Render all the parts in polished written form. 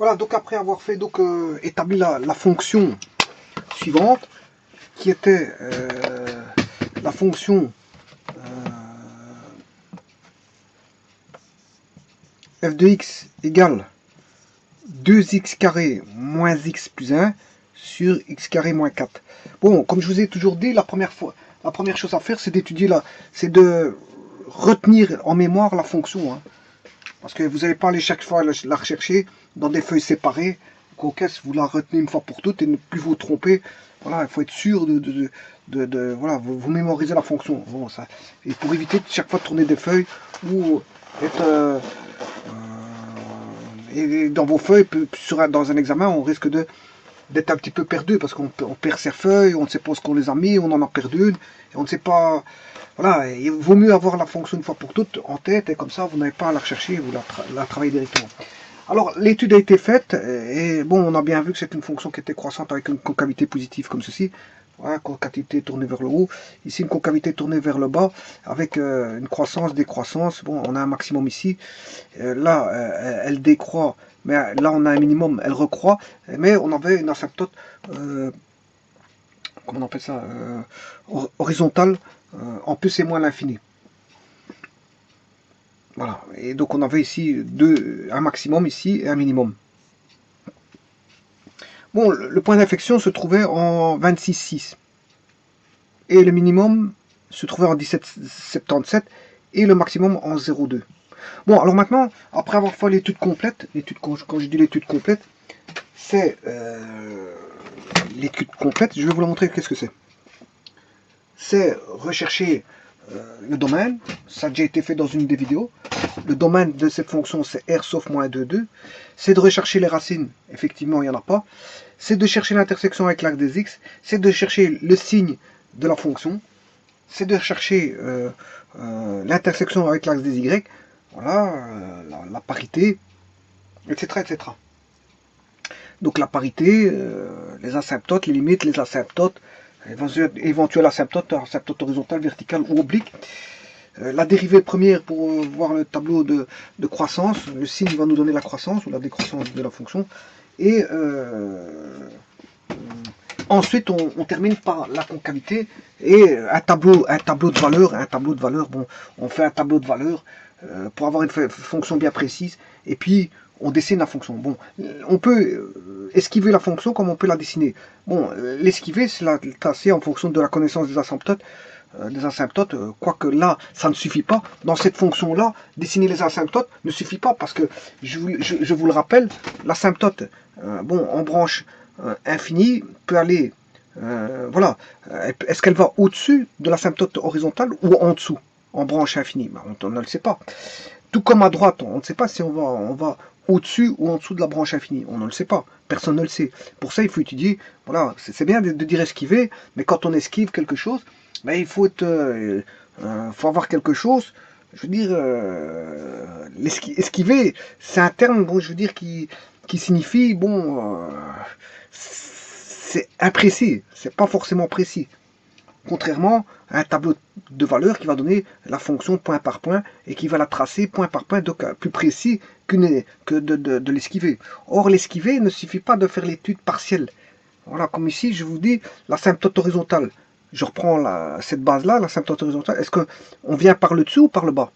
Voilà, donc après avoir fait établi la fonction suivante, qui était la fonction f de x égale 2x carré moins x plus 1 sur x carré moins 4. Bon, comme je vous ai toujours dit, la première chose à faire, c'est d'étudier c'est de retenir en mémoire la fonction. Parce que vous n'allez pas aller chaque fois la rechercher dans des feuilles séparées. Cocasse, vous la retenez une fois pour toutes et ne plus vous tromper. Voilà, il faut être sûr voilà, vous mémorisez la fonction. Bon, ça, et pour éviter de chaque fois de tourner des feuilles ou être et dans vos feuilles, dans un examen, on risque d'être un petit peu perdu parce qu'on perd ses feuilles, on ne sait pas ce qu'on les a mis, on en a perdu une, et on ne sait pas. Voilà, il vaut mieux avoir la fonction une fois pour toutes en tête, et comme ça vous n'avez pas à la rechercher, vous la travaillez directement. Alors l'étude a été faite, et bon, on a bien vu que c'est une fonction qui était croissante avec une concavité positive comme ceci. Voilà, concavité tournée vers le haut. Ici, une concavité tournée vers le bas, avec une croissance, décroissance. Bon, on a un maximum ici. Là, elle décroît, mais là, on a un minimum, elle recroît. Mais on avait une asymptote, comment on appelle ça, horizontale, en plus et moins à l'infini. Voilà, et donc on avait ici un maximum ici et un minimum. Bon, le point d'inflexion se trouvait en 26,6 et le minimum se trouvait en 17,77 et le maximum en 0,2. Bon, alors maintenant, après avoir fait l'étude complète, quand je dis l'étude complète, c'est l'étude complète, je vais vous la montrer qu'est-ce que c'est. C'est rechercher le domaine, ça a déjà été fait dans une des vidéos. Le domaine de cette fonction, c'est r sauf moins 2,2. C'est de rechercher les racines, effectivement, il n'y en a pas. C'est de chercher l'intersection avec l'axe des x. C'est de chercher le signe de la fonction. C'est de chercher l'intersection avec l'axe des y. Voilà, la parité, etc., etc. Donc la parité, les asymptotes, les limites, les asymptotes, éventuelle asymptote horizontale, verticale ou oblique. La dérivée première pour voir le tableau de croissance, le signe va nous donner la croissance ou la décroissance de la fonction. Et ensuite on termine par la concavité et un tableau de valeur. Bon, on fait un tableau de valeur pour avoir une fonction bien précise et puis on dessine la fonction. Bon, on peut esquiver la fonction comme on peut la dessiner. Bon, l'esquiver, c'est la tracer en fonction de la connaissance des asymptotes. Quoique là, ça ne suffit pas. Dans cette fonction-là, dessiner les asymptotes ne suffit pas parce que, je vous le rappelle, l'asymptote, bon, en branche infinie, peut aller, voilà, est-ce qu'elle va au-dessus de l'asymptote horizontale ou en dessous, en branche infinie? Ben, on ne le sait pas. Tout comme à droite, on ne sait pas si on va au-dessus ou en dessous de la branche infinie. On ne le sait pas. Personne ne le sait. Pour ça, il faut étudier. Voilà, c'est bien de dire esquiver, mais quand on esquive quelque chose, ben, il faut faut avoir quelque chose. Je veux dire, esquiver, c'est un terme, bon, je veux dire, qui signifie, bon, c'est imprécis. C'est pas forcément précis. Contrairement à un tableau de valeur qui va donner la fonction point par point et qui va la tracer point par point, donc plus précis que de l'esquiver. Or, l'esquiver ne suffit pas de faire l'étude partielle. Voilà, comme ici, je vous dis l'asymptote horizontale. Je reprends cette base-là, l'asymptote horizontale. Est-ce qu'on vient par le dessus ou par le bas?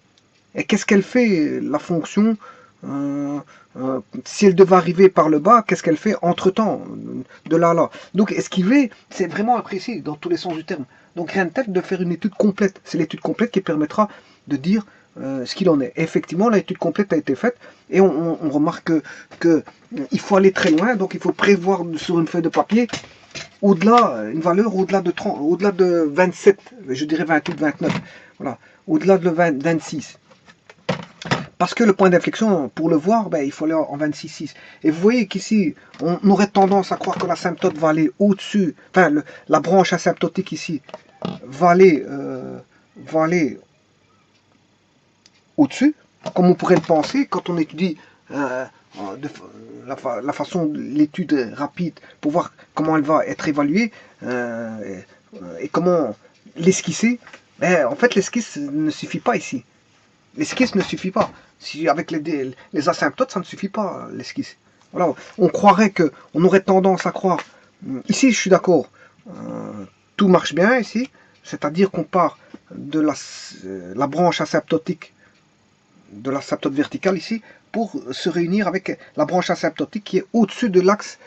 Et qu'est-ce qu'elle fait, la fonction si elle devait arriver par le bas, qu'est-ce qu'elle fait entre-temps, de là à là? Donc esquiver, c'est vraiment imprécis dans tous les sens du terme. Donc rien de tel de faire une étude complète. C'est l'étude complète qui permettra de dire ce qu'il en est. Et effectivement, l'étude complète a été faite et on remarque que il faut aller très loin, donc il faut prévoir sur une feuille de papier au-delà, une valeur au-delà de 30, au-delà de 27, je dirais 28, 29, voilà, au-delà de 26. Parce que le point d'inflexion, pour le voir, ben, il faut aller en 26,6. Et vous voyez qu'ici, on aurait tendance à croire que l'asymptote va aller au-dessus, enfin, la branche asymptotique ici, va aller au-dessus, comme on pourrait le penser quand on étudie la façon de l'étude rapide pour voir comment elle va être évaluée et comment l'esquisser. Ben, en fait, l'esquisse ne suffit pas ici. L'esquisse ne suffit pas. Si avec les asymptotes, ça ne suffit pas, l'esquisse. Voilà, on croirait que, on aurait tendance à croire, ici je suis d'accord, tout marche bien ici, c'est-à-dire qu'on part de la branche asymptotique de l'asymptote verticale ici, pour se réunir avec la branche asymptotique qui est au-dessus de l'axe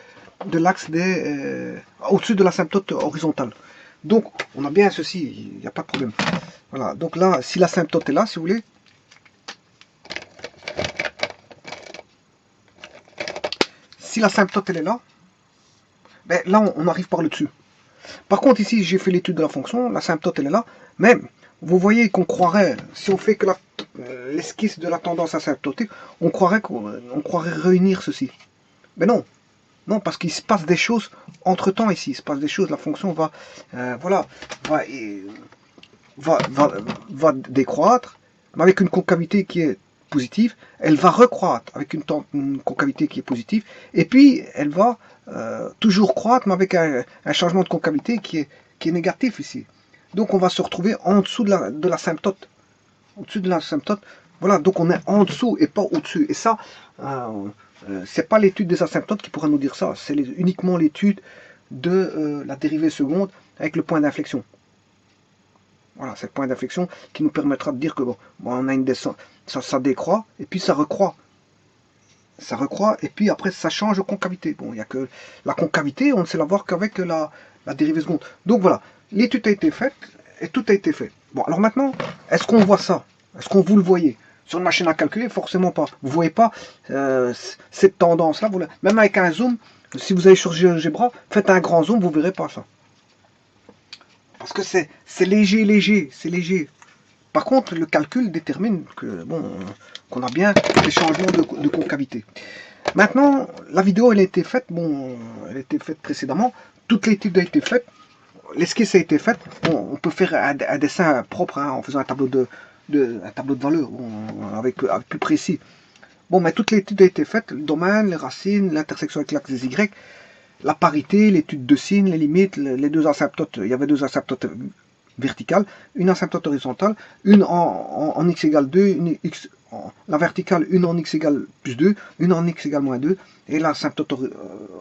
au-dessus de l'asymptote horizontale. Donc, on a bien ceci, il n'y a pas de problème. Voilà, donc là, si l'asymptote est là, si vous voulez, si l'asymptote elle est là, ben là, on arrive par le dessus. Par contre, ici, j'ai fait l'étude de la fonction, l'asymptote elle est là, mais vous voyez qu'on croirait, si on fait que l'esquisse de la tendance asymptotique, on croirait réunir ceci. Mais non, non, parce qu'il se passe des choses entre temps ici, il se passe des choses, la fonction va, voilà, va décroître, mais avec une concavité qui est positive, elle va recroître avec une concavité qui est positive, et puis elle va toujours croître, mais avec un changement de concavité qui est négatif ici. Donc on va se retrouver en dessous de l'asymptote. Au-dessus de l'asymptote, voilà, donc on est en dessous et pas au-dessus. Et ça, c'est pas l'étude des asymptotes qui pourra nous dire ça, c'est uniquement l'étude de la dérivée seconde avec le point d'inflexion. Voilà, c'est le point d'inflexion qui nous permettra de dire que bon on a une descente, ça décroît et puis ça recroît. Ça recroît et puis après ça change de concavité. Bon, il n'y a que la concavité, on ne sait la voir qu'avec la dérivée seconde. Donc voilà, l'étude a été faite et tout a été fait. Bon, alors maintenant, est-ce qu'on voit ça? Est-ce qu'on vous le voyez? Sur une machine à calculer, forcément pas. Vous ne voyez pas cette tendance-là. Même avec un zoom, si vous allez sur GeoGebra, faites un grand zoom, vous ne verrez pas ça. Parce que c'est léger, c'est léger. Par contre, le calcul détermine que bon, qu'on a bien des changements de concavité. Maintenant, la vidéo elle a été faite, bon, elle a été faite précédemment. Toute l'étude a été faite, l'esquisse a été faite. Bon, on peut faire un dessin propre hein, en faisant un tableau de valeur, bon, avec plus précis. Bon, mais toute l'étude a été faite, le domaine, les racines, l'intersection avec l'axe des Y, la parité, l'étude de signes, les limites, les deux asymptotes. Il y avait deux asymptotes verticales, une asymptote horizontale, une en x égale 2, une x, la verticale, une en x égale plus 2, une en x égale moins 2, et l'asymptote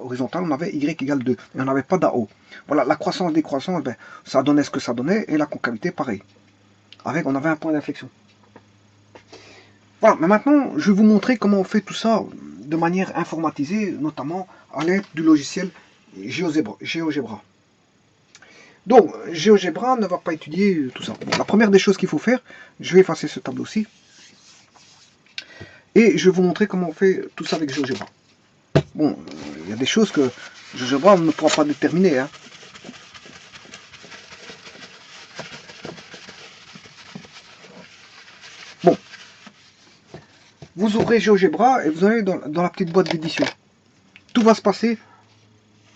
horizontale, on avait y égale 2, et on n'avait pas d'AO. Voilà, la croissance, décroissance, ben, ça donnait ce que ça donnait, et la concavité, pareil. Avec, on avait un point d'inflexion. Voilà, mais maintenant, je vais vous montrer comment on fait tout ça de manière informatisée, notamment à l'aide du logiciel GeoGebra. Donc, GeoGebra ne va pas étudier tout ça. Bon, la première des choses qu'il faut faire, je vais effacer ce tableau-ci, et je vais vous montrer comment on fait tout ça avec GeoGebra. Bon, il y a des choses que GeoGebra ne pourra pas déterminer. Hein. Bon, vous ouvrez GeoGebra et vous allez dans la petite boîte d'édition. Tout va se passer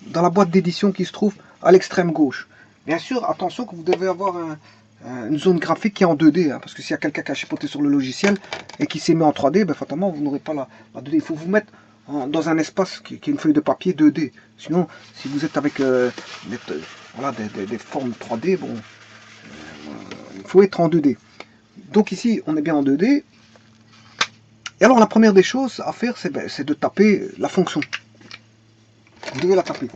dans la boîte d'édition qui se trouve à l'extrême gauche. Bien sûr, attention que vous devez avoir une zone graphique qui est en 2D, hein, parce que s'il y a quelqu'un qui a chipoté sur le logiciel et qui s'est mis en 3D, ben, fatalement, vous n'aurez pas la 2D. Il faut vous mettre dans un espace qui est une feuille de papier 2D. Sinon, si vous êtes avec voilà, des formes 3D, bon, il faut être en 2D. Donc ici, on est bien en 2D. Et alors, la première des choses à faire, c'est de taper la fonction. Vous devez la taper.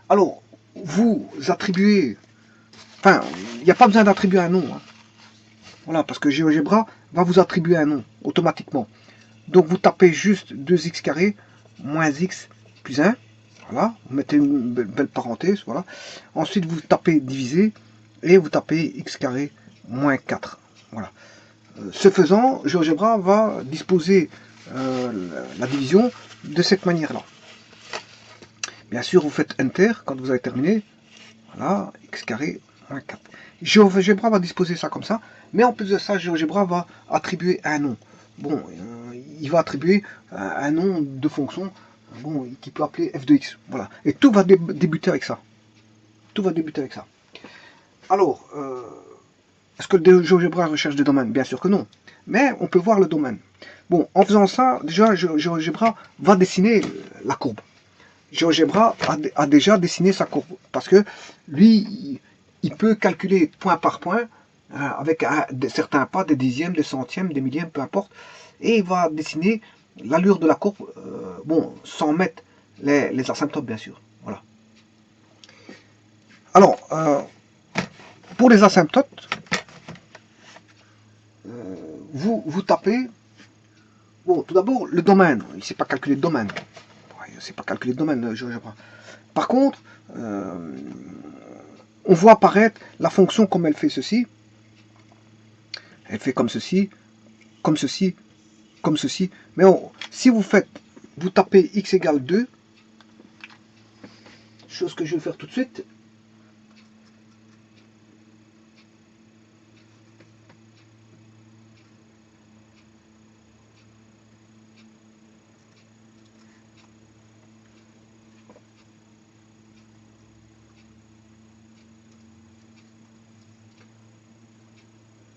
Alors, vous attribuez, enfin, il n'y a pas besoin d'attribuer un nom. Hein. Voilà, parce que GeoGebra va vous attribuer un nom automatiquement. Donc vous tapez juste 2x carré moins x plus 1. Voilà, vous mettez une belle parenthèse. Voilà. Ensuite vous tapez diviser et vous tapez x carré moins 4. Voilà. Ce faisant, GeoGebra va disposer la division de cette manière-là. Bien sûr, vous faites Enter quand vous avez terminé. Voilà, x carré moins 4. GeoGebra va disposer ça comme ça, mais en plus de ça, GeoGebra va attribuer un nom. Bon, il va attribuer un nom de fonction bon, qui peut appeler f de x. Voilà. Et tout va débuter avec ça. Tout va débuter avec ça. Alors, est-ce que le GeoGebra recherche des domaines? Bien sûr que non. Mais on peut voir le domaine. Bon, en faisant ça, déjà, GeoGebra va dessiner la courbe. GeoGebra a déjà dessiné sa courbe, parce que lui, il peut calculer point par point, avec certains pas, des dixièmes, des centièmes, des millièmes, peu importe, et il va dessiner l'allure de la courbe, bon, sans mettre les asymptotes bien sûr. Voilà. Alors, pour les asymptotes, vous tapez, bon, tout d'abord, le domaine. Il ne sait pas calculer le domaine. Il ne sait pas calculer le domaine, GeoGebra. Par contre, on voit apparaître la fonction comme elle fait ceci. Elle fait comme ceci, comme ceci, comme ceci. Mais si vous tapez x égale 2, chose que je vais faire tout de suite.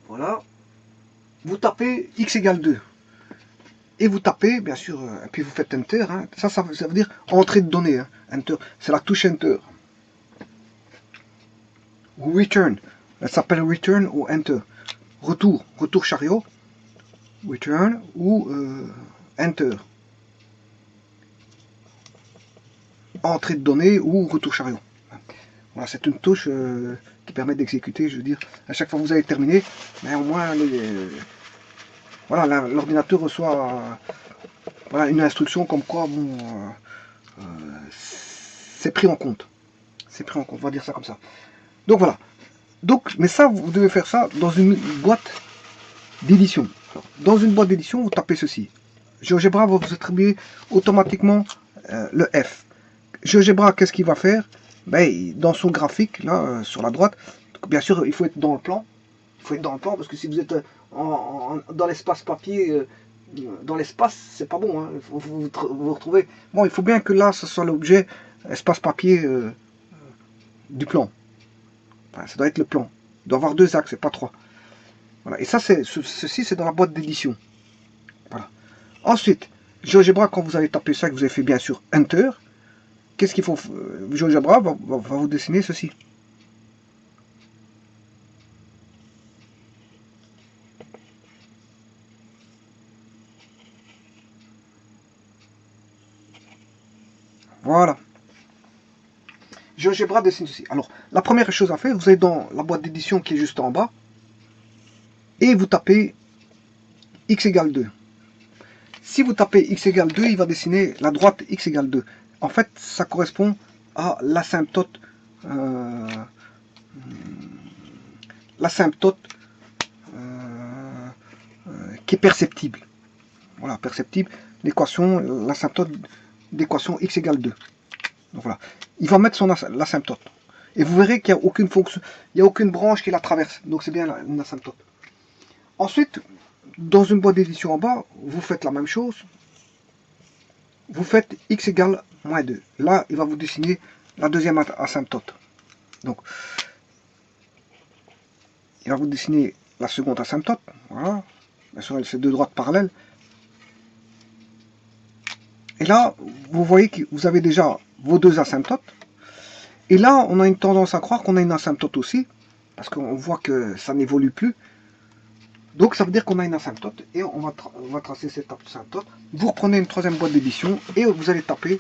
Voilà. Vous tapez x égale 2. Et vous tapez, bien sûr, et puis vous faites Enter. Hein. Ça veut dire entrée de données. Hein. Enter, c'est la touche Enter. Ou Return. Elle s'appelle Return ou Enter. Retour chariot. Return ou Enter. Entrée de données ou retour chariot. Voilà, c'est une touche qui permet d'exécuter, je veux dire, à chaque fois que vous avez terminé, mais au moins voilà, l'ordinateur reçoit voilà, une instruction comme quoi bon, c'est pris en compte. C'est pris en compte, on va dire ça comme ça. Donc voilà. Donc, mais ça, vous devez faire ça dans une boîte d'édition. Dans une boîte d'édition, vous tapez ceci. GeoGebra va vous attribuer automatiquement le F. GeoGebra, qu'est-ce qu'il va faire? Ben, dans son graphique, là, sur la droite, bien sûr, il faut être dans le plan. Il faut être dans le plan, parce que si vous êtes dans l'espace papier, dans l'espace, c'est pas bon. Hein. Vous retrouvez. Bon, il faut bien que là, ce soit l'objet espace papier du plan. Enfin, ça doit être le plan. Il doit avoir 2 axes, et pas 3. Voilà. Et ça, ceci, c'est dans la boîte d'édition. Voilà. Ensuite, GeoGebra, quand vous avez tapé ça, que vous avez fait bien sûr Enter, qu'est-ce qu'il faut GeoGebra va vous dessiner ceci. Voilà. GeoGebra dessine ceci. Alors, la première chose à faire, vous allez dans la boîte d'édition qui est juste en bas, et vous tapez x égale 2. Si vous tapez x égale 2, il va dessiner la droite x égale 2. En fait, ça correspond à l'asymptote qui est perceptible. Voilà, perceptible, l'équation, l'asymptote d'équation x égale 2. Donc voilà, il va mettre son l'asymptote. Et vous verrez qu'il n'y a aucune fonction, il n'y a aucune branche qui la traverse. Donc c'est bien une asymptote. Ensuite, dans une boîte d'édition en bas, vous faites la même chose. Vous faites x égale moins 2. Là, il va vous dessiner la deuxième asymptote. Donc, il va vous dessiner la seconde asymptote. Voilà. Bien sûr, c'est deux droites parallèles. Et là, vous voyez que vous avez déjà vos deux asymptotes. Et là, on a une tendance à croire qu'on a une asymptote aussi, parce qu'on voit que ça n'évolue plus. Donc ça veut dire qu'on a une asymptote, et on va tracer cette asymptote. Vous reprenez une troisième boîte d'édition, et vous allez taper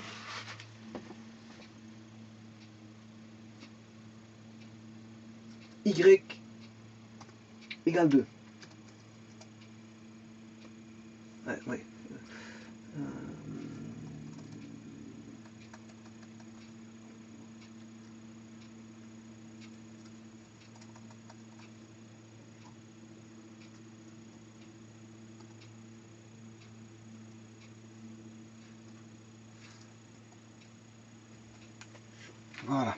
y égale 2. Ouais. Voilà.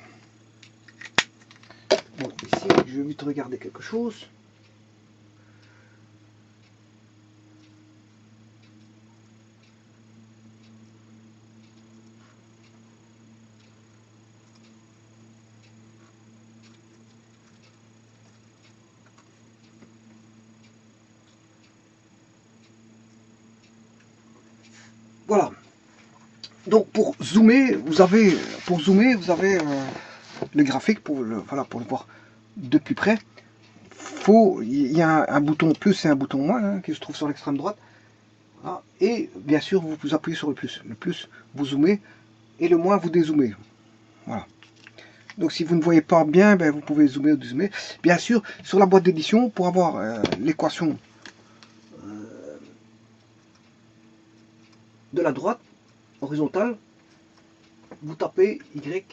Bon, ici, je vais vite regarder quelque chose. Voilà. Donc pour zoomer, vous avez le graphique pour le voir de plus près. Il y a un bouton plus et un bouton moins qui se trouve sur l'extrême droite. Voilà. Et bien sûr, vous appuyez sur le plus. Le plus, vous zoomez, et le moins, vous dézoomez. Voilà. Donc si vous ne voyez pas bien, ben, vous pouvez zoomer ou dézoomer. Bien sûr, sur la boîte d'édition, pour avoir l'équation de la droite horizontale, vous tapez Y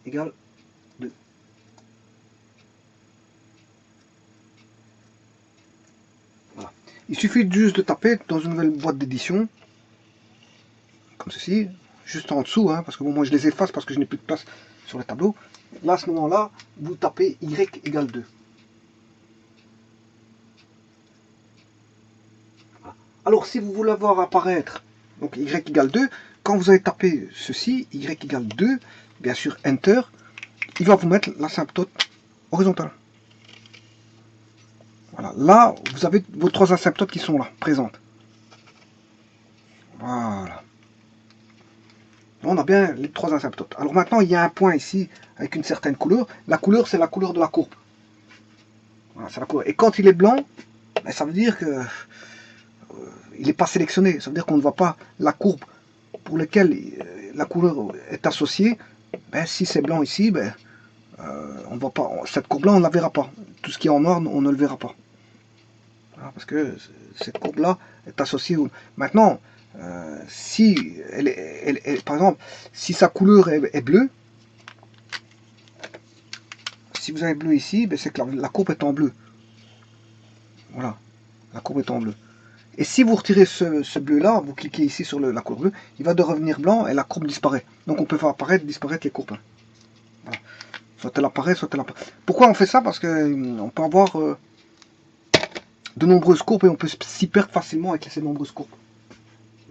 égale 2. Voilà. Il suffit juste de taper dans une nouvelle boîte d'édition, comme ceci, juste en dessous, hein, parce que bon, moi je les efface parce que je n'ai plus de place sur le tableau. Là, à ce moment-là, vous tapez Y égale 2. Voilà. Alors, si vous voulez voir apparaître donc Y égale 2, quand vous avez tapé ceci, Y égale 2, bien sûr, Enter, il va vous mettre l'asymptote horizontale. Voilà. Là, vous avez vos trois asymptotes qui sont là, présentes. Voilà. On a bien les trois asymptotes. Alors maintenant, il y a un point ici avec une certaine couleur. La couleur, c'est la couleur de la courbe. Voilà, c'est la couleur. Et quand il est blanc, ben, ça veut dire que il n'est pas sélectionné. Ça veut dire qu'on ne voit pas la courbe pour laquelle la couleur est associée. Ben, si c'est blanc ici, ben, on voit pas. Cette courbe-là, on ne la verra pas. Tout ce qui est en noir, on ne le verra pas. Voilà, parce que cette courbe-là est associée. Maintenant, si par exemple, si sa couleur est bleue, si vous avez bleu ici, ben c'est que la courbe est en bleu. Voilà, la courbe est en bleu. Et si vous retirez ce bleu-là, vous cliquez ici sur la courbe bleue, il va devenir blanc et la courbe disparaît. Donc on peut faire apparaître, disparaître les courbes. Voilà. Soit elle apparaît, soit elle apparaît. Pourquoi on fait ça? Parce qu'on peut avoir de nombreuses courbes et on peut s'y perdre facilement avec ces nombreuses courbes.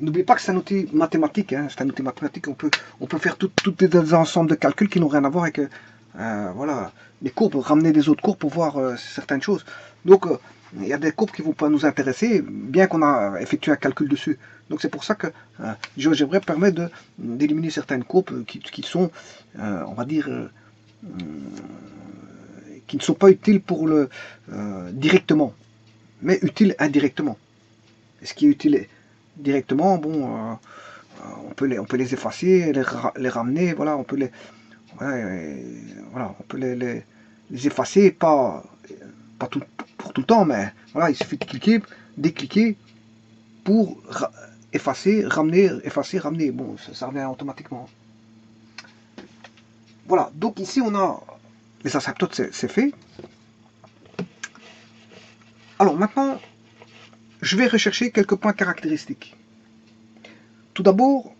N'oubliez pas que c'est un outil mathématique, hein, c'est un outil mathématique, on peut faire tous des ensembles de calculs qui n'ont rien à voir avec voilà, les courbes, ramener des autres courbes pour voir certaines choses. Donc il y a des courbes qui ne vont pas nous intéresser, bien qu'on a effectué un calcul dessus. Donc c'est pour ça que GeoGebra permet d'éliminer certaines courbes qui sont, on va dire, qui ne sont pas utiles pour le directement, mais utiles indirectement. Et ce qui est utile directement, bon, on peut les effacer, les ramener, voilà, on peut voilà, on peut les effacer, pas tout, pour tout le temps, mais voilà, il suffit de cliquer, décliquer pour effacer, ramener, bon, ça revient automatiquement. Voilà, donc ici on a les asymptotes, c'est fait. Alors maintenant, je vais rechercher quelques points caractéristiques. Tout d'abord,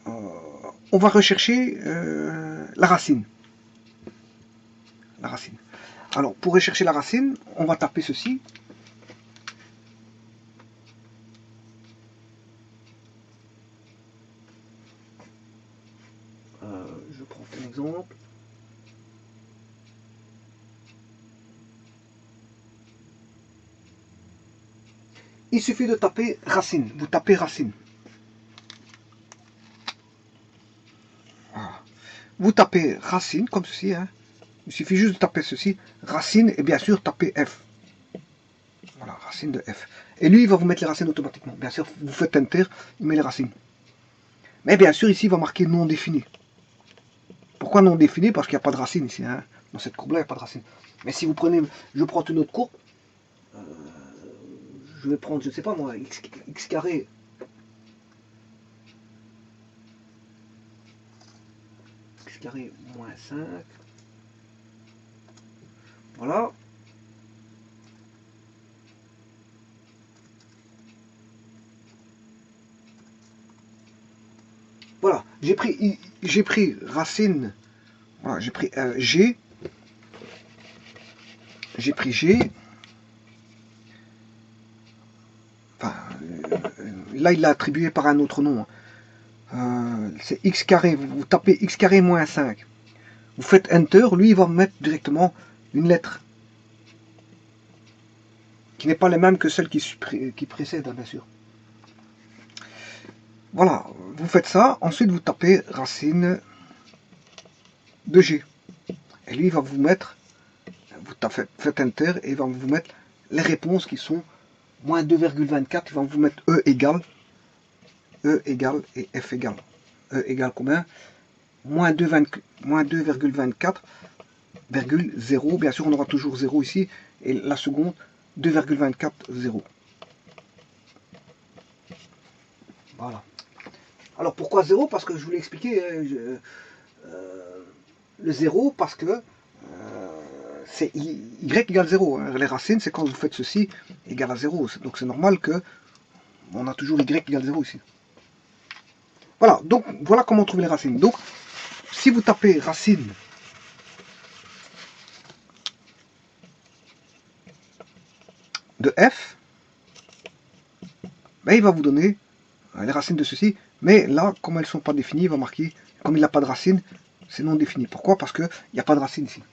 on va rechercher la racine. La racine. Alors, pour rechercher la racine, on va taper ceci. Je prends un exemple. Il suffit de taper racine. Vous tapez racine. Voilà. Vous tapez racine, comme ceci. Hein. Il suffit juste de taper ceci, racine, et bien sûr taper F. Voilà, racine de F. Et lui, il va vous mettre les racines automatiquement. Bien sûr, vous faites Enter, il met les racines. Mais bien sûr, ici, il va marquer non défini. Pourquoi non défini? Parce qu'il n'y a pas de racine ici. Hein. Dans cette courbe-là, il n'y a pas de racine. Mais si vous prenez, je prends une autre courbe, je vais prendre, je ne sais pas moi, x carré. X carré moins 5. Voilà. Voilà, j'ai pris racine, voilà, j'ai pris G, j'ai pris G, enfin, là il l'a attribué par un autre nom, c'est x carré, vous tapez x carré moins 5, vous faites Enter, lui il va mettre directement une lettre, qui n'est pas la même que celle qui précède, bien sûr. Voilà, vous faites ça, ensuite vous tapez racine de G. Et lui, il va vous mettre, vous faites Enter, et il va vous mettre les réponses qui sont moins 2,24, il va vous mettre E égale et F égale. E égale combien? Moins 2,24,0. Bien sûr, on aura toujours 0 ici. Et la seconde, 2,24, 0. Voilà. Alors, pourquoi 0? Parce que je vous l'ai expliqué. Le 0, parce que c'est y égale 0. Hein. Les racines, c'est quand vous faites ceci, égale à 0. Donc, c'est normal que on a toujours y égale 0 ici. Voilà, donc voilà comment trouver les racines. Donc, si vous tapez racine de f, ben, il va vous donner les racines de ceci. Mais là, comme elles ne sont pas définies, il va marquer, comme il n'a pas de racine, c'est non défini. Pourquoi? Parce qu'il n'y a pas de racine ici.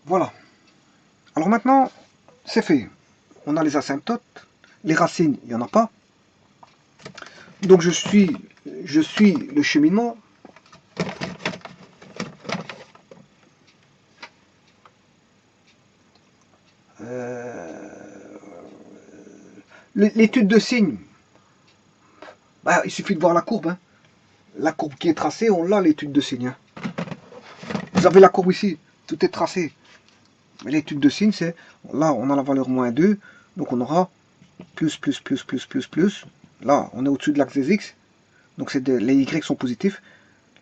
Voilà. Alors maintenant, c'est fait. On a les asymptotes. Les racines, il n'y en a pas. Donc je suis le cheminement. L'étude de signes, bah, il suffit de voir la courbe. Hein. La courbe qui est tracée, on l'a, l'étude de signes. Hein. Vous avez la courbe ici, tout est tracé. Mais l'étude de signes, c'est, là, on a la valeur moins 2, donc on aura plus. Là, on est au-dessus de l'axe des x, donc les y sont positifs.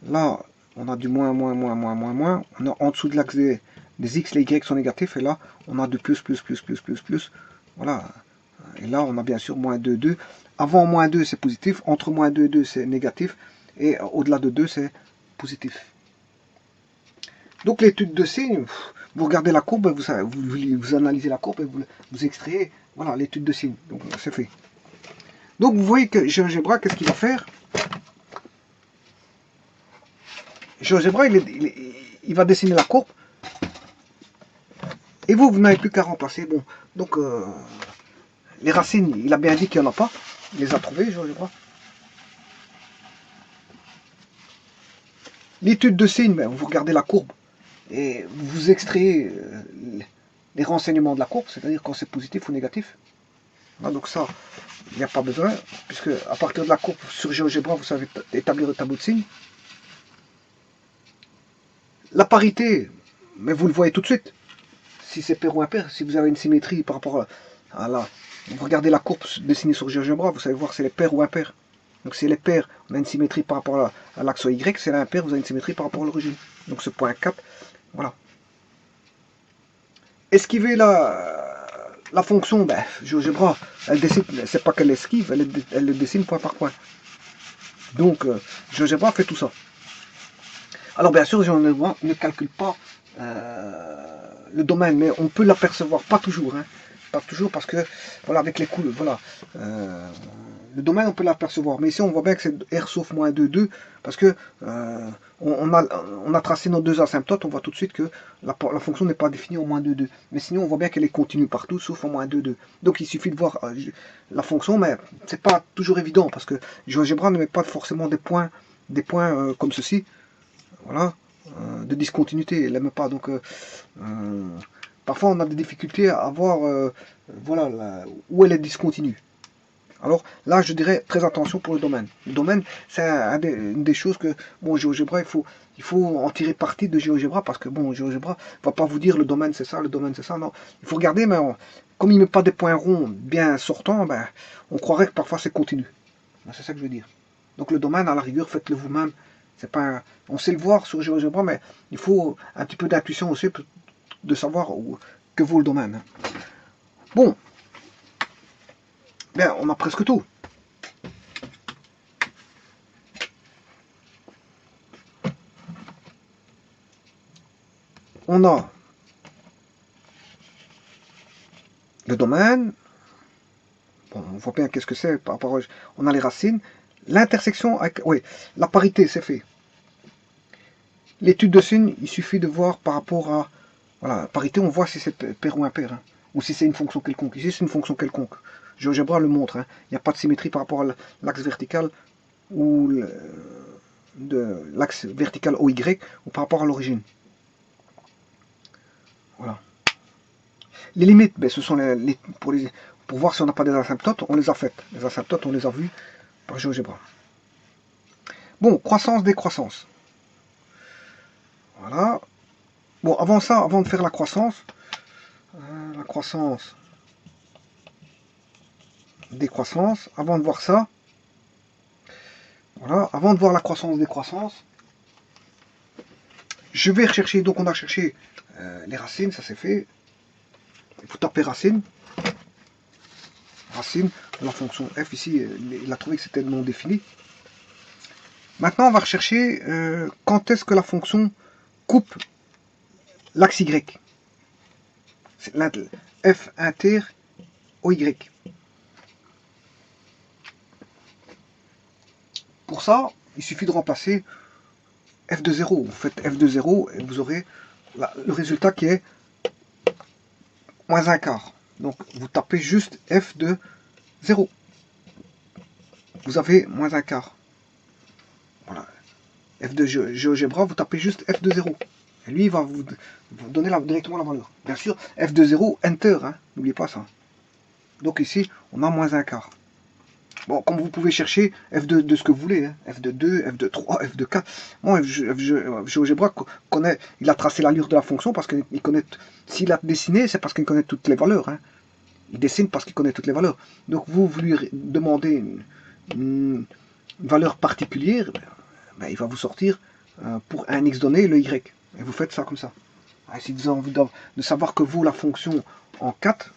Là, on a du moins. On est en dessous de l'axe des x, les y sont négatifs, et là, on a de plus. Voilà. Et là, on a bien sûr moins 2, 2. Avant moins 2, c'est positif. Entre moins 2 et 2, c'est négatif. Et au-delà de 2, c'est positif. Donc l'étude de signes, vous regardez la courbe, vous analysez la courbe et vous extrayez. Voilà, l'étude de signes. Donc c'est fait. Donc vous voyez que GeoGebra, qu'est-ce qu'il va faire? GeoGebra, il va dessiner la courbe. Et vous n'avez plus qu'à remplacer. Bon, donc les racines, il a bien dit qu'il n'y en a pas. Il les a trouvées, GeoGebra. L'étude de signes, ben, vous regardez la courbe et vous extrayez les renseignements de la courbe, c'est-à-dire quand c'est positif ou négatif. Là, donc ça, il n'y a pas besoin, puisque à partir de la courbe sur GeoGebra, vous savez établir le tableau de signes. La parité, mais vous le voyez tout de suite. Si c'est pair ou impair, si vous avez une symétrie par rapport à la... Vous regardez la courbe dessinée sur GeoGebra, vous savez voir si c'est les pairs ou impairs. Donc si elle est paire, on a une symétrie par rapport à l'axe Y, si elle est impaire, vous avez une symétrie par rapport à l'origine. Donc ce point 4, voilà. Esquiver la fonction, ben, GeoGebra, elle décide, c'est pas qu'elle esquive, elle le dessine point par point. Donc GeoGebra fait tout ça. Alors bien sûr, GeoGebra ne calcule pas le domaine, mais on peut l'apercevoir, pas toujours. Hein. Pas toujours parce que, voilà, avec les coups, voilà. Le domaine, on peut l'apercevoir. Mais ici, on voit bien que c'est R sauf moins 2, 2, parce que on a tracé nos deux asymptotes, on voit tout de suite que la fonction n'est pas définie en moins 2, 2. Mais sinon, on voit bien qu'elle est continue partout, sauf en moins 2, 2. Donc, il suffit de voir la fonction, mais c'est pas toujours évident, parce que GeoGebra ne met pas forcément des points comme ceci. Voilà, de discontinuité, elle n'aime pas. Donc, parfois, on a des difficultés à voir voilà, où elle est discontinue. Alors là, je dirais très attention pour le domaine. Le domaine, c'est une des choses que, bon, GeoGebra, il faut en tirer parti de GeoGebra, parce que, bon, GeoGebra ne va pas vous dire le domaine c'est ça, le domaine c'est ça, non. Il faut regarder, mais comme il ne met pas des points ronds bien sortants, ben, on croirait que parfois c'est continu. C'est ça que je veux dire. Donc le domaine, à la rigueur, faites-le vous-même. C'est pas on sait le voir sur GeoGebra, mais il faut un petit peu d'intuition aussi de savoir que vaut le domaine. Bon, bien, on a presque tout. On a le domaine. Bon, on voit bien qu'est-ce que c'est par rapport. On a les racines. L'intersection avec. Oui, la parité, c'est fait. L'étude de signes, il suffit de voir par rapport à. Voilà, parité, on voit si c'est pair ou impair. Hein, ou si c'est une fonction quelconque. Ici, c'est une fonction quelconque. GeoGebra le montre. Hein. Il n'y a pas de symétrie par rapport à l'axe vertical ou de l'axe vertical OY ou par rapport à l'origine. Voilà. Les limites, ben, ce sont pour voir si on n'a pas des asymptotes, on les a faites. Les asymptotes, on les a vus par GeoGebra. Bon, croissance, décroissance. Voilà. Bon, avant ça, avant de faire la croissance, décroissance, avant de voir ça, voilà, avant de voir la croissance, décroissance, je vais rechercher, donc on a cherché les racines, ça c'est fait. Il faut taper racine de la fonction f ici, il a trouvé que c'était non défini. Maintenant, on va rechercher quand est-ce que la fonction coupe l'axe y. C'est f inter au y. Pour ça, il suffit de remplacer f de 0. Vous faites f de 0 et vous aurez le résultat qui est moins un quart. Donc vous tapez juste f de 0. Vous avez moins un quart. Voilà. F de GeoGebra, vous tapez juste f de 0. Et lui, il va vous donner directement la valeur. Bien sûr, f de 0, enter, hein, n'oubliez pas ça. Donc ici, on a moins un quart. Bon, comme vous pouvez chercher f de ce que vous voulez, hein, f de 2, f de 3, f de 4. Bon, GeoGebra connaît, il a tracé l'allure de la fonction parce qu'il connaît, s'il a dessiné, c'est parce qu'il connaît toutes les valeurs. Hein. Il dessine parce qu'il connaît toutes les valeurs. Donc vous lui demandez une valeur particulière, ben, il va vous sortir pour un x donné le y. Et vous faites ça comme ça. Et si vous avez envie de savoir que vaut la fonction en 4,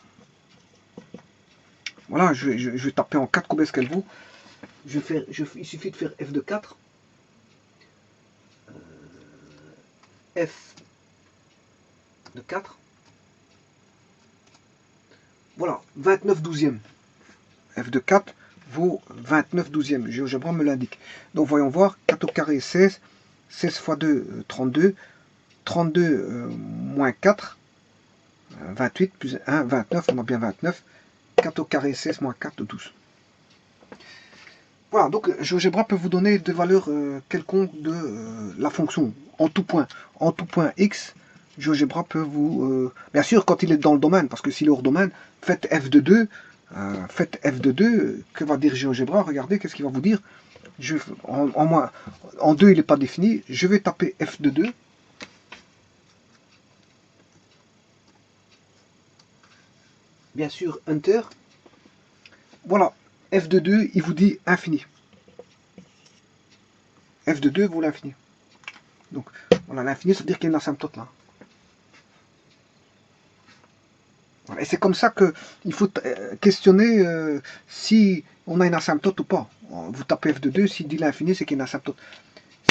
voilà, je vais taper en 4 combien est-ce qu'elle vaut. Il suffit de faire f de 4. F de 4. Voilà, 29 douzièmes. F de 4 vaut 29 douzièmes. GeoGebra me l'indique. Donc voyons voir, 4 au carré 16, 16 fois 2, 32, 32 moins 4, 28 plus 1, 29, on a bien 29, 4 au carré 16 moins 4, 12. Voilà, donc GeoGebra peut vous donner des valeurs quelconques de la fonction, en tout point. En tout point x, GeoGebra peut vous... bien sûr, quand il est dans le domaine, parce que s'il est hors domaine, faites f de 2, que va dire GeoGebra? Regardez, qu'est-ce qu'il va vous dire? En 2, il n'est pas défini, je vais taper f de 2. Bien sûr, Enter. Voilà, f de 2, il vous dit infini. F de 2 vaut l'infini. Donc, voilà, l'infini, ça veut dire qu'il y a une asymptote là. Voilà, et c'est comme ça qu'il faut questionner si on a une asymptote ou pas. Vous tapez f de 2, s'il dit l'infini, c'est qu'il y a une asymptote.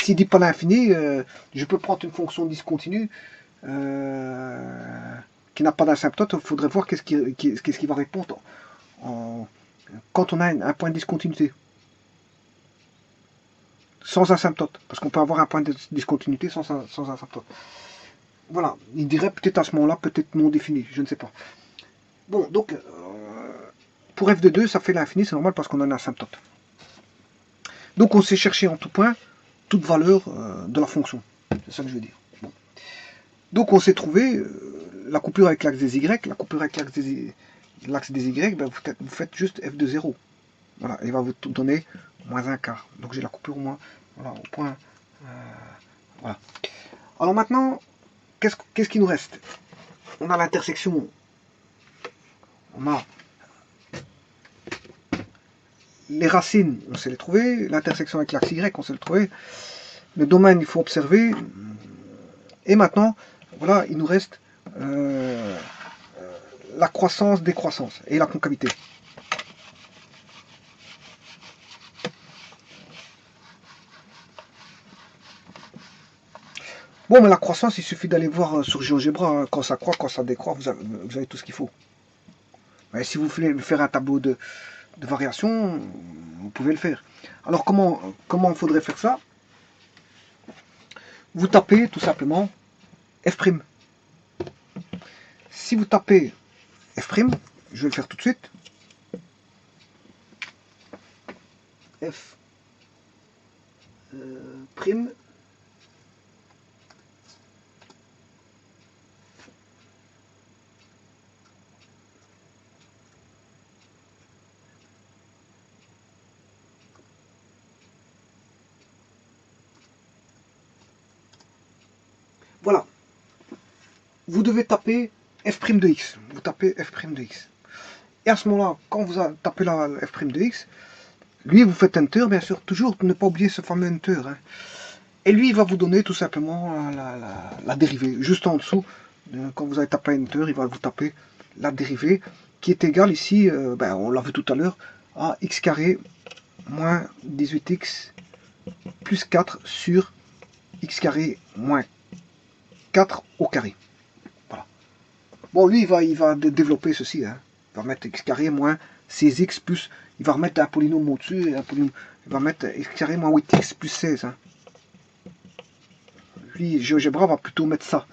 S'il dit pas l'infini, je peux prendre une fonction discontinue qui n'a pas d'asymptote. Il faudrait voir qu'est-ce qui va répondre quand on a un point de discontinuité. Sans asymptote. Parce qu'on peut avoir un point de discontinuité sans asymptote. Voilà. Il dirait peut-être à ce moment-là, peut-être non défini. Je ne sais pas. Bon, donc, pour f de 2, ça fait l'infini. C'est normal parce qu'on a une asymptote. Donc, on sait chercher en tout point toute valeur de la fonction. C'est ça que je veux dire. Bon. Donc, on s'est trouvé la coupure avec l'axe des y. La coupure avec l'axe des y, ben, vous faites juste f de 0. Voilà, il va vous donner moins un quart. Donc j'ai la coupure au moins, voilà, au point. Voilà. Alors maintenant, qu'est-ce qui nous reste? On a l'intersection. On a les racines, on sait les trouver. L'intersection avec l'axe Y, on sait le trouver. Le domaine, il faut observer. Et maintenant, voilà, il nous reste la croissance, décroissance et la concavité. Bon, mais la croissance, il suffit d'aller voir sur GeoGebra, hein, quand ça croît, quand ça décroît, vous avez tout ce qu'il faut. Et si vous voulez faire un tableau de variation, vous pouvez le faire. Alors comment il faudrait faire ça? Vous tapez tout simplement f'. Si vous tapez f', je vais le faire tout de suite. F prime. Voilà. Vous devez taper f' de x. Vous tapez f' de x. Et à ce moment-là, quand vous tapez la f' de x, lui, vous faites Enter, bien sûr, toujours ne pas oublier ce fameux Enter. Hein. Et lui, il va vous donner tout simplement la dérivée. Juste en dessous, quand vous avez tapé Enter, il va vous taper la dérivée qui est égale ici, on l'a vu tout à l'heure, à x carré moins 18x plus 4 sur x carré moins 4 au carré. Voilà. Bon, lui, il va développer ceci. Hein. Il va mettre x carré moins 16x plus... Il va remettre un polynôme au-dessus. Il va mettre x carré moins 8x plus 16. Hein. Lui, GeoGebra va plutôt mettre ça.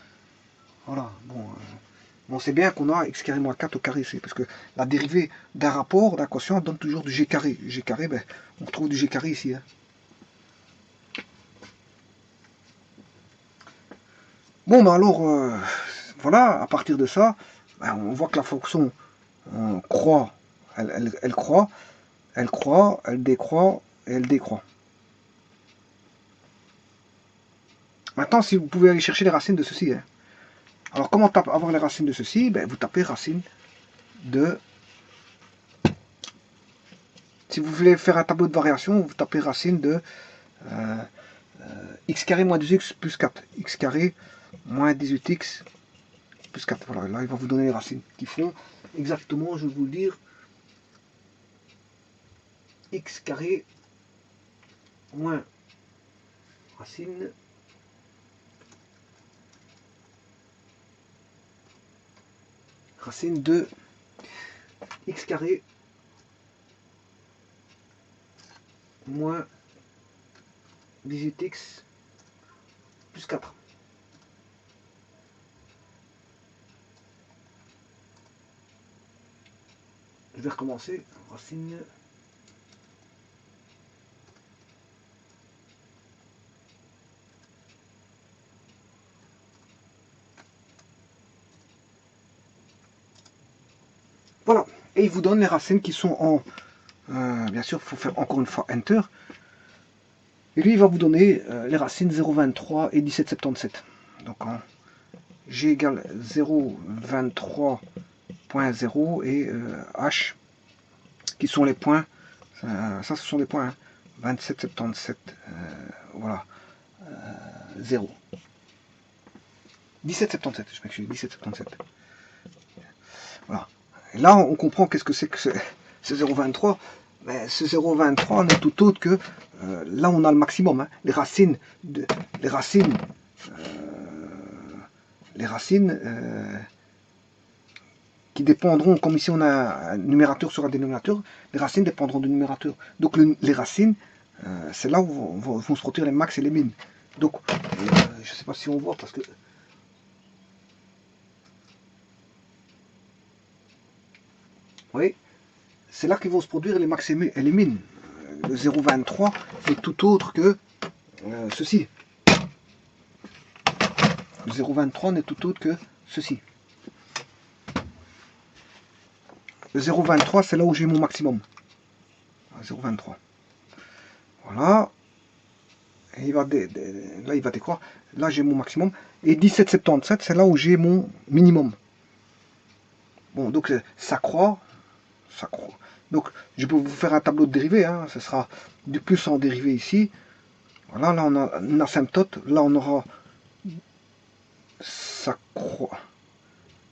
Voilà. Bon, c'est bien qu'on a x carré moins 4 au carré ici. Parce que la dérivée d'un rapport, d'un quotient, donne toujours du g carré. G carré, on retrouve du g carré ici. Hein. Bon, alors, voilà, à partir de ça, on voit que la fonction croît, elle croît, elle décroît et elle décroît. Maintenant, si vous pouvez aller chercher les racines de ceci. Hein. Alors, comment avoir les racines de ceci? Vous tapez racine de... Si vous voulez faire un tableau de variation, vous tapez racine de x carré moins 2x plus 4. X carré moins 18x plus 4. Voilà, là, il va vous donner les racines qui font exactement, je vais vous le dire, x carré moins racine de x carré moins 18x plus 4. Je vais recommencer. Racine voilà. Et il vous donne les racines qui sont en... bien sûr, il faut faire encore une fois Enter. Et lui, il va vous donner les racines 0,23 et 17,77. Donc en G égale 0,23.0 et H, qui sont les points. Ça, ce sont les points. Hein. 27,77. Voilà. 0. 17,77, je m'excuse, 17,77. Voilà. Et là, on comprend qu'est-ce que c'est que ce 0,23. Mais ce 0,23 n'est tout autre que là on a le maximum. Hein. Les racines qui dépendront, comme ici on a un numérateur sur un dénominateur, les racines dépendront du numérateur. Donc les racines, c'est là où vont se retirer les max et les min. Donc je ne sais pas si on voit parce que... Oui, c'est là qu'ils vont se produire les max et les min. Le 0,23 est tout autre que ceci. Le 0,23 n'est tout autre que ceci. Le 0,23, c'est là où j'ai mon maximum. 0,23. Voilà. Et il va là, il va décroître. Là, j'ai mon maximum. Et 17,77, c'est là où j'ai mon minimum. Bon, donc ça croît. Ça croît. Donc, je peux vous faire un tableau de dérivés. Hein. Ce sera du plus en dérivé ici. Voilà, là, on a une asymptote. Là, on aura... Ça croît.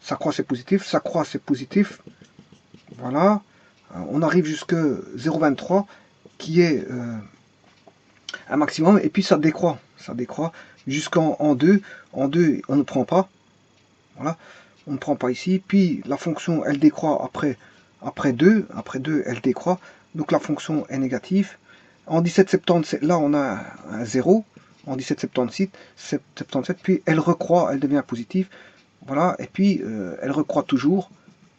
Ça croît, c'est positif. Ça croît, c'est positif. Voilà. On arrive jusque 0,23 qui est un maximum. Et puis, ça décroît. Ça décroît jusqu'en 2. En 2, on ne prend pas. Voilà. On ne prend pas ici. Puis, la fonction, elle décroît après 2. Après 2, elle décroît. Donc, la fonction est négative. En 17,77, là, on a un 0. En 17,77, puis elle recroît, elle devient positive. Voilà, et puis elle recroît toujours.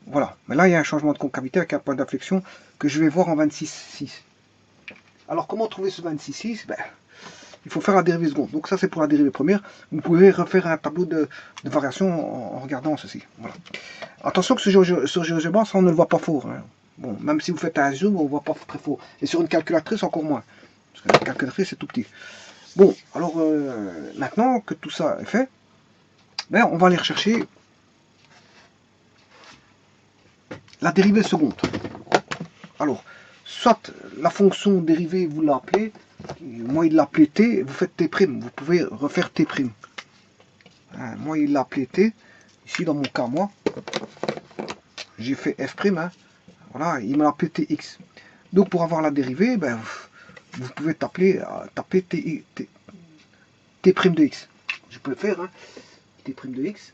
Voilà, mais là il y a un changement de concavité avec un point d'inflexion que je vais voir en 26,6. Alors comment trouver ce 26,6? Il faut faire la dérivée seconde. Donc ça c'est pour la dérivée première. Vous pouvez refaire un tableau de variation en regardant ceci. Voilà. Attention que sur GeoGebra, ça on ne le voit pas fort. Hein. Bon, même si vous faites un zoom, on ne voit pas très fort. Et sur une calculatrice encore moins. Parce que la calculatrice c'est tout petit. Bon, alors maintenant que tout ça est fait, ben, on va aller rechercher la dérivée seconde. Alors, soit la fonction dérivée, vous l'appelez, moi il l'appelait t, vous faites t', vous pouvez refaire t'. Hein, moi il l'a appelé t, ici dans mon cas, moi, j'ai fait f', hein, voilà, il m'a appelé tx. Donc pour avoir la dérivée, ben, vous pouvez taper t', de x. Je peux le faire, hein, t' de x.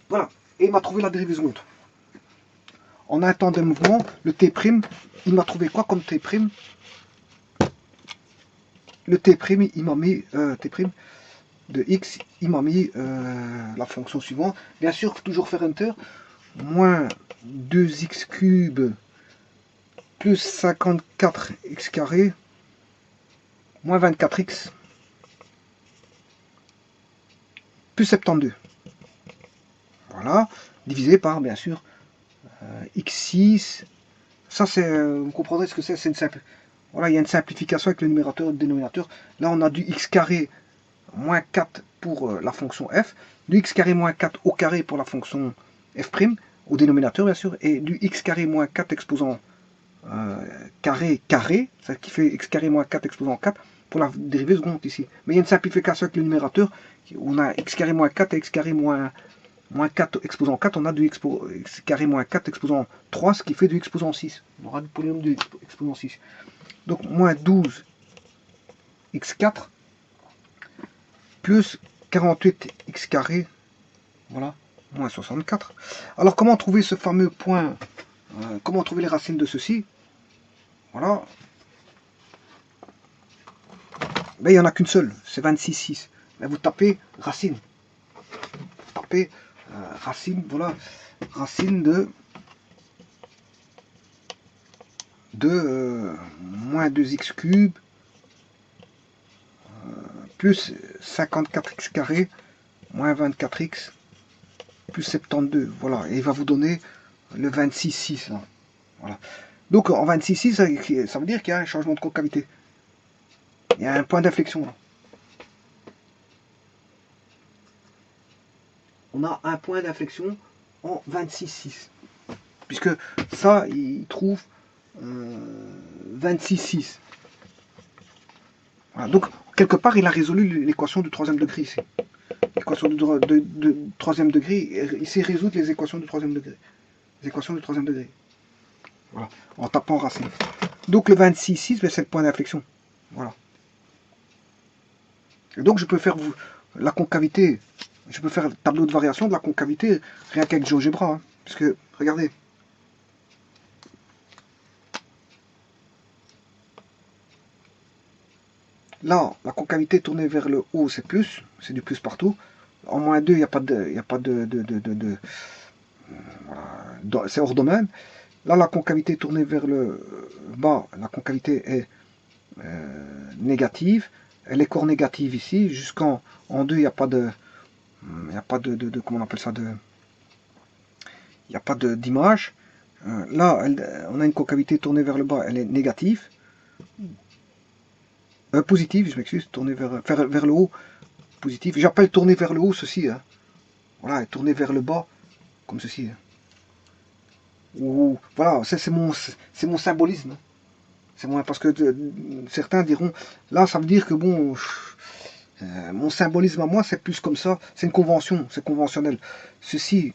Voilà, et il m'a trouvé la dérivée seconde. En un temps de mouvement, le t', il m'a trouvé quoi comme t'? Le t', il m'a mis t' de x, il m'a mis la fonction suivante. Bien sûr, toujours faire enter. Moins 2x cube plus 54x carré moins 24x plus 72. Voilà, divisé par, bien sûr, x6. Ça, c'est, vous comprendrez ce que c'est une simple. Voilà, il y a une simplification avec le numérateur et le dénominateur. Là, on a du x carré moins 4 pour la fonction f, du x carré moins 4 au carré pour la fonction f', au dénominateur, bien sûr, et du x carré moins 4 exposant carré, ça qui fait x carré moins 4 exposant 4 pour la dérivée seconde ici. Mais il y a une simplification avec le numérateur, on a x carré moins 4 et x carré moins 4 exposant 4, on a du x carré moins 4 exposant 3, ce qui fait du exposant 6. On aura du polynôme de exposant 6. Donc moins 12 x4 plus 48x carré, voilà, moins 64. Alors comment trouver ce fameux point, comment trouver les racines de ceci? Voilà. Ben, il n'y en a qu'une seule, c'est 26,6. Ben, vous tapez racine. Vous tapez racine, voilà, racine de moins 2x cube plus 54x carré moins 24x plus 72. Voilà, et il va vous donner le 26,6. Voilà. Donc en 26,6, ça veut dire qu'il y a un changement de concavité. Il y a un point d'inflexion là. On a un point d'inflexion en 26,6. Puisque ça, il trouve 26,6. Voilà. Donc, quelque part, il a résolu l'équation du troisième degré ici. L'équation de troisième degré, il sait résoudre les équations du troisième degré. Les équations du troisième degré. Voilà. En tapant racine. Donc le 26,6, ben, c'est le point d'inflexion. Voilà. Et donc je peux faire la concavité, je peux faire le tableau de variation de la concavité rien qu'avec GeoGebra. Hein, parce que, regardez. Là, la concavité tournée vers le haut, c'est plus, c'est du plus partout. En moins 2, il n'y a pas de voilà, c'est hors domaine. Là, la concavité tournée vers le bas, la concavité est négative. Elle est corps négative ici. Jusqu'en 2, il n'y a pas de... Il n'y a pas comment on appelle ça, il n'y a pas d'image. Là, on a une concavité tournée vers le bas, elle est négative. Positive, je m'excuse, tournée vers le haut, positive. J'appelle tourner vers le haut ceci. Hein. Voilà, et tourner vers le bas, comme ceci. Hein. Ou, voilà, c'est mon symbolisme. C'est moi, parce que certains diront, là, ça veut dire que bon, mon symbolisme à moi, c'est plus comme ça. C'est une convention, c'est conventionnel. Ceci,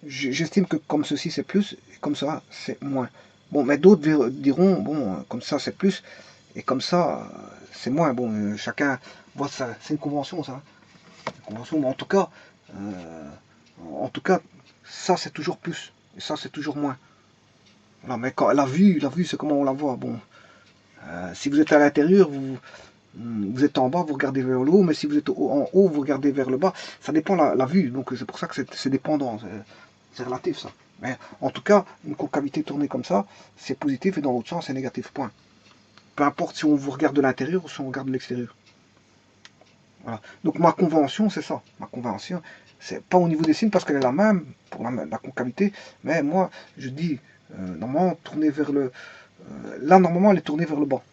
j'estime que comme ceci, c'est plus, et comme ça, c'est moins. Bon, mais d'autres diront, bon, comme ça, c'est plus, et comme ça, c'est moins. Bon, chacun voit ça. C'est une convention, ça. Une convention, mais en tout cas, ça, c'est toujours plus, et ça, c'est toujours moins. Voilà, mais quand la vue, c'est comment on la voit. Bon, si vous êtes à l'intérieur, vous êtes en bas, vous regardez vers le haut, mais si vous êtes en haut, vous regardez vers le bas. Ça dépend la vue, donc c'est pour ça que c'est dépendant, c'est relatif ça. Mais en tout cas, une concavité tournée comme ça, c'est positif et dans l'autre sens, c'est négatif, point. Peu importe si on vous regarde de l'intérieur ou si on regarde de l'extérieur. Voilà. Donc ma convention, c'est ça. Ma convention, c'est pas au niveau des signes parce qu'elle est la même pour la concavité, mais moi, je dis, normalement, tourner vers le là, normalement, elle est tournée vers le bas.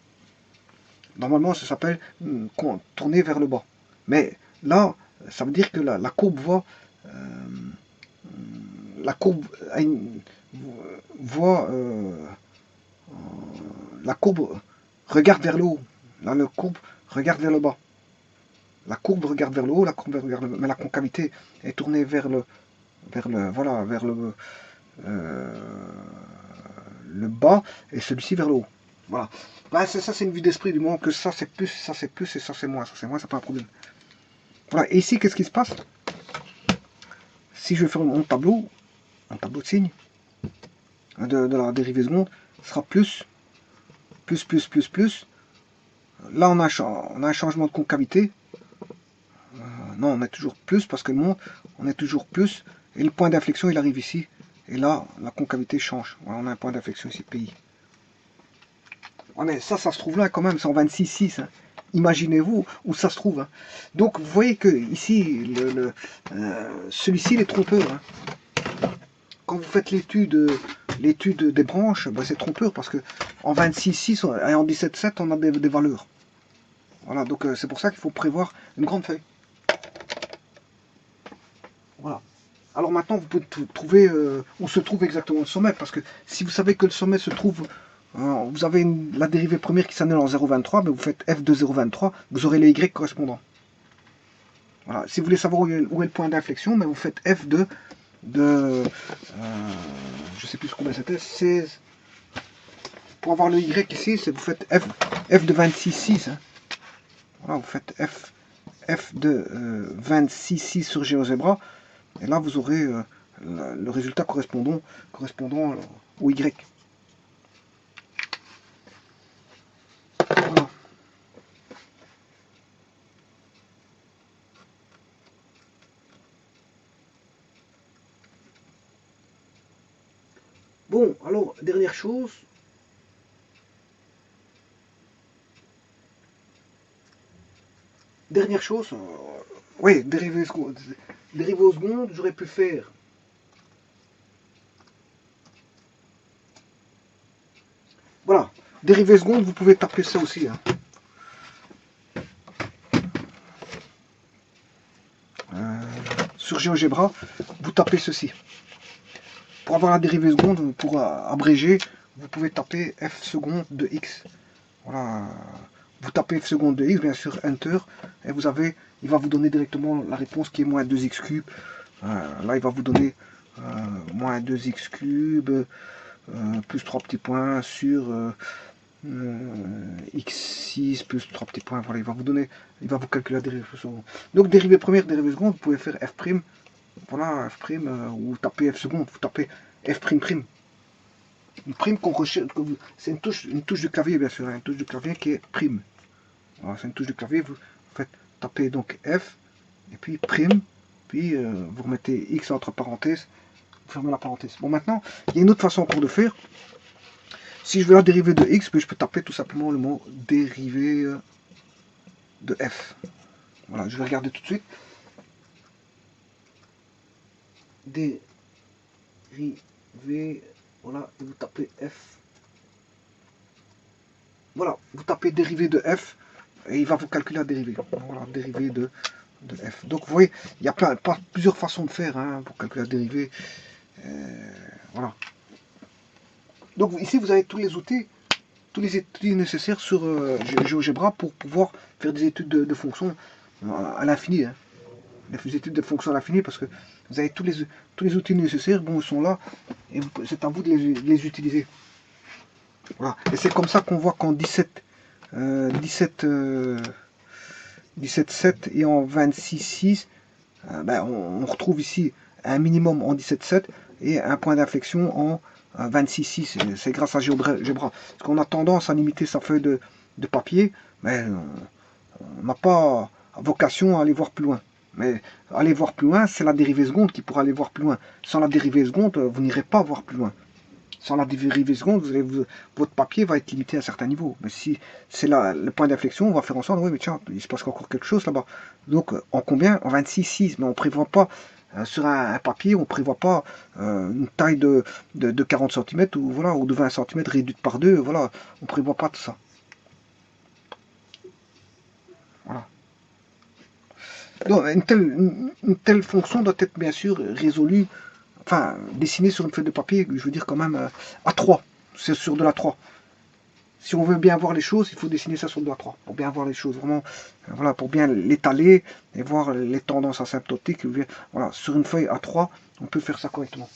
Normalement, ça s'appelle tourner vers le bas. Mais là, ça veut dire que la courbe va... la courbe a une, voit... la courbe regarde vers le haut. Là, la courbe regarde vers le bas. La courbe regarde vers le haut, la courbe regarde vers le bas. Mais la concavité est tournée vers le bas et celui-ci vers le haut. Voilà. Ben, ça, c'est une vue d'esprit du moment que ça c'est plus, ça c'est plus et ça c'est moins. Ça c'est moins, c'est pas un problème. Voilà. Et ici, qu'est-ce qui se passe? Si je vais faire mon tableau de signe de la dérivée seconde, sera plus. Là, on a un changement de concavité. Non, on est toujours plus parce que le monde, on est toujours plus. Et le point d'inflexion, il arrive ici. Et là, la concavité change. Voilà, on a un point d'inflexion ici, pays. Ouais, mais ça se trouve là quand même, c'est en 26,6. Hein. Imaginez-vous où ça se trouve. Hein. Donc, vous voyez que ici, celui-ci, il est trompeur. Hein. Quand vous faites l'étude des branches, bah, c'est trompeur parce que en 26,6 et en 17,7, on a des valeurs. Voilà, donc c'est pour ça qu'il faut prévoir une grande feuille. Voilà. Alors maintenant, vous pouvez trouver où se trouve exactement le sommet, parce que si vous savez que le sommet se trouve, vous avez la dérivée première qui s'annule en 0,23, mais vous faites f de 0,23, vous aurez les y correspondants. Voilà. Si vous voulez savoir où est le point d'inflexion, mais vous faites f de je sais plus combien c'était, 16. Pour avoir le y ici, vous faites f de 26,6. Hein. Voilà, vous faites f de 26,6 sur GeoGebra. Et là, vous aurez le résultat correspondant au Y. Voilà. Bon, alors, dernière chose. Oui, dérivée aux secondes, j'aurais pu faire. Voilà, dérivée seconde, vous pouvez taper ça aussi. Hein. Sur GeoGebra, vous tapez ceci. Pour avoir la dérivée seconde, pour abréger, vous pouvez taper f seconde de x. Voilà. Vous tapez f seconde de x, bien sûr, enter, et il va vous donner directement la réponse qui est moins 2x cube. Là, il va vous donner moins 2x cube, plus 3 petits points sur x6 plus 3 petits points. Voilà, il va vous calculer la dérivée seconde. Donc, dérivée première, dérivée seconde, vous pouvez faire f', voilà, f', ou taper f seconde, vous tapez f''. Une prime qu'on recherche, c'est une touche de clavier, bien sûr, hein, une touche de clavier qui est prime. Voilà, c'est une touche de clavier, vous faites taper donc F, et puis prime, puis vous remettez X entre parenthèses, vous fermez la parenthèse. Bon, maintenant, il y a une autre façon encore de faire. Si je veux la dérivée de X, je peux taper tout simplement le mot dérivée de F. Voilà, je vais regarder tout de suite. Dérivée, voilà, et vous tapez F. Voilà, vous tapez dérivée de F, et il va vous calculer la dérivée. Voilà, dérivée de F. Donc vous voyez, il y a plusieurs façons de faire hein, pour calculer la dérivée. Voilà. Donc ici vous avez tous les outils nécessaires sur GeoGebra pour pouvoir faire des études de fonctions à l'infini. Hein. Des études de fonctions à l'infini parce que vous avez tous les outils nécessaires, bon ils sont là, et c'est à vous de les utiliser. Voilà. Et c'est comme ça qu'on voit qu'en 17,7 et en 26,6, ben, on retrouve ici un minimum en 17,7 et un point d'inflexion en 26,6. C'est grâce à GeoGebra. Parce qu'on a tendance à limiter sa feuille de papier, mais on n'a pas vocation à aller voir plus loin. Mais aller voir plus loin, c'est la dérivée seconde qui pourra aller voir plus loin. Sans la dérivée seconde, vous n'irez pas voir plus loin. Sans la dérivée seconde, votre papier va être limité à un certain niveau. Mais si c'est le point d'inflexion, on va faire en sorte, oui, mais tiens, il se passe encore quelque chose là-bas. Donc, en combien? En 26,6. Mais on ne prévoit pas sur un papier, on ne prévoit pas une taille de 40 cm ou, voilà, ou de 20 cm réduite par deux. Voilà, on ne prévoit pas tout ça. Voilà. Donc, une telle fonction doit être bien sûr résolue, enfin dessinée sur une feuille de papier, je veux dire quand même A3, c'est sur de l'A3. Si on veut bien voir les choses, il faut dessiner ça sur de l'A3, pour bien voir les choses, vraiment, voilà, pour bien l'étaler et voir les tendances asymptotiques. Voilà, sur une feuille A3, on peut faire ça correctement.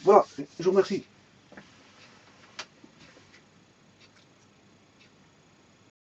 Voilà, je vous remercie.